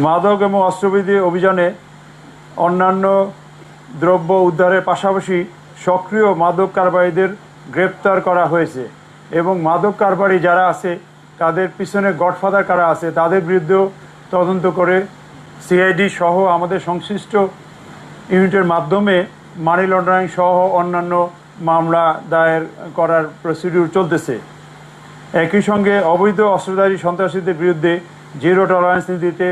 মাদক এবং অস্ত্রবিধি অভিযানে অন্যান্য দ্রব্য উদ্ধারের পাশাপাশি সক্রিয় মাদক কারবারিদের গ্রেপ্তার করা হয়েছে এবং মাদক কারবারি যারা আছে তাদের পিছনে গডফাদার কারা আছে তাদের বিরুদ্ধেও তদন্ত করে সিআইডি সহ আমাদের সংশ্লিষ্ট ইউনিটের মাধ্যমে মানি লন্ডারিং সহ অন্যান্য মামলা দায়ের করার প্রসিডিউর চলতেছে। একই সঙ্গে অবৈধ অস্ত্রধারী সন্ত্রাসীদের বিরুদ্ধে জিরো টলারেন্স নীতিতে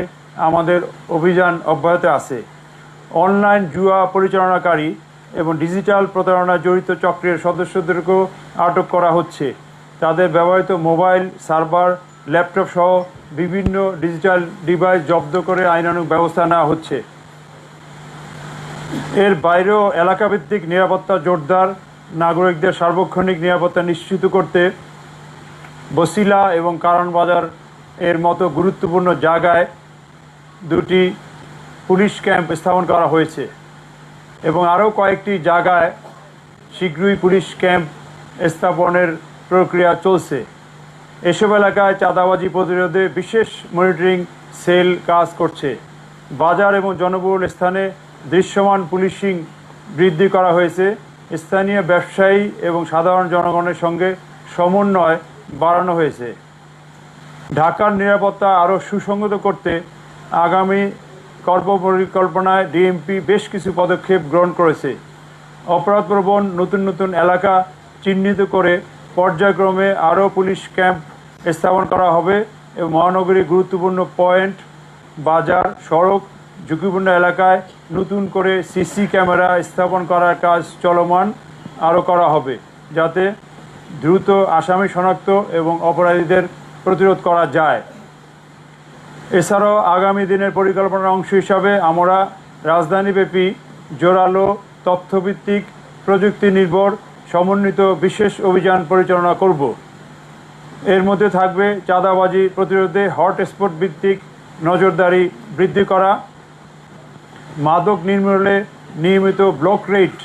আমাদের অভিযান অব্যাহত আছে। অনলাইন জুয়া পরিচালনাকারী এবং ডিজিটাল প্রতারণা জড়িত চক্রের সদস্যদেরকেও আটক করা হচ্ছে। তাদের ব্যবহৃত মোবাইল, সার্ভার, ল্যাপটপ সহ বিভিন্ন ডিজিটাল ডিভাইস জব্দ করে আইনানুগ ব্যবস্থা নেওয়া হচ্ছে। এর বাইরেও এলাকাভিত্তিক নিরাপত্তা জোরদার, নাগরিকদের সার্বক্ষণিক নিরাপত্তা নিশ্চিত করতে বসিলা এবং কারণ বাজার এর মতো গুরুত্বপূর্ণ জায়গায় 2টি পুলিশ ক্যাম্প স্থাপন করা হয়েছে এবং আরও কয়েকটি জায়গায় শীঘ্রই পুলিশ ক্যাম্প স্থাপনের প্রক্রিয়া চলছে। এসব এলাকায় চাঁদাবাজি প্রতিরোধে বিশেষ মনিটরিং সেল কাজ করছে। বাজার এবং জনবহুল স্থানে দৃশ্যমান পুলিশিং বৃদ্ধি করা হয়েছে। স্থানীয় ব্যবসায়ী এবং সাধারণ জনগণের সঙ্গে সমন্বয় বাড়ানো হয়েছে। ঢাকার নিরাপত্তা আরও সুসংহত করতে আগামী কর্মপরিকল্পনায় ডিএমপি বেশ কিছু পদক্ষেপ গ্রহণ করেছে। অপরাধপ্রবণ নতুন নতুন এলাকা চিহ্নিত করে পর্যায়ক্রমে আরও পুলিশ ক্যাম্প স্থাপন করা হবে এবং মহানগরীর গুরুত্বপূর্ণ পয়েন্ট, বাজার, সড়ক, ঝুঁকিপূর্ণ এলাকায় নতুন করে সিসি ক্যামেরা স্থাপন করার কাজ চলমান আরও করা হবে, যাতে দ্রুত আসামি শনাক্ত এবং অপরাধীদের প্রতিরোধ করা যায়। এছাড়াও আগামী দিনের পরিকল্পনার অংশ হিসাবে আমরা রাজধানীব্যাপী জোরালো তথ্যভিত্তিক প্রযুক্তি নির্ভর সমন্বিত বিশেষ অভিযান পরিচালনা করব। এর মধ্যে থাকবে চাঁদাবাজি প্রতিরোধে হটস্পট ভিত্তিক নজরদারি বৃদ্ধি করা, মাদক নির্মূলে নিয়মিত ব্লক রেড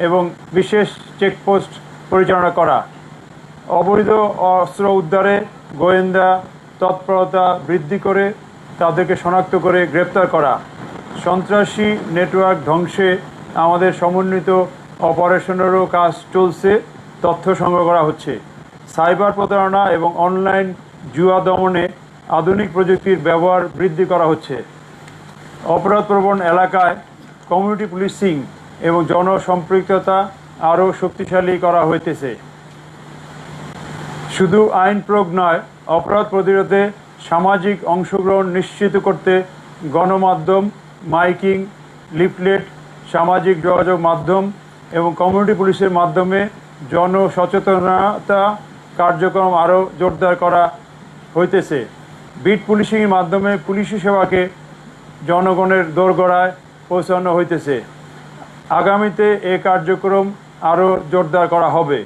এবং বিশেষ চেকপোস্ট পরিচালনা করা, অবৈধ অস্ত্র উদ্ধারে গোয়েন্দা তৎপরতা বৃদ্ধি করে তাদেরকে শনাক্ত করে গ্রেপ্তার করা, সন্ত্রাসী নেটওয়ার্ক ধ্বংসে আমাদের সমন্বিত অপারেশনেরও কাজ চলছে, তথ্য সংগ্রহ করা হচ্ছে। সাইবার প্রতারণা এবং অনলাইন জুয়া দমনে আধুনিক প্রযুক্তির ব্যবহার বৃদ্ধি করা হচ্ছে। অপরাধপ্রবণ এলাকায় কমিউনিটি পুলিশিং এবং জনসম্পৃক্ততা আরও শক্তিশালী করা হইতেছে। শুধু আইন প্রয়োগ নয়, অপরাধ প্রতিরোধে সামাজিক অংশগ্রহণ নিশ্চিত করতে গণমাধ্যম, মাইকিং, লিফলেট, সামাজিক যোগাযোগ মাধ্যম এবং কমিউনিটি পুলিশের মাধ্যমে জনসচেতনতা কার্যক্রম আরও জোরদার করা হইতেছে। বিট পুলিশিংয়ের মাধ্যমে পুলিশি সেবাকে জনগণের দোরগোড়ায় পৌঁছানো হইতেছে। আগামীতে এ কার্যক্রম আরও জোরদার করা হবে।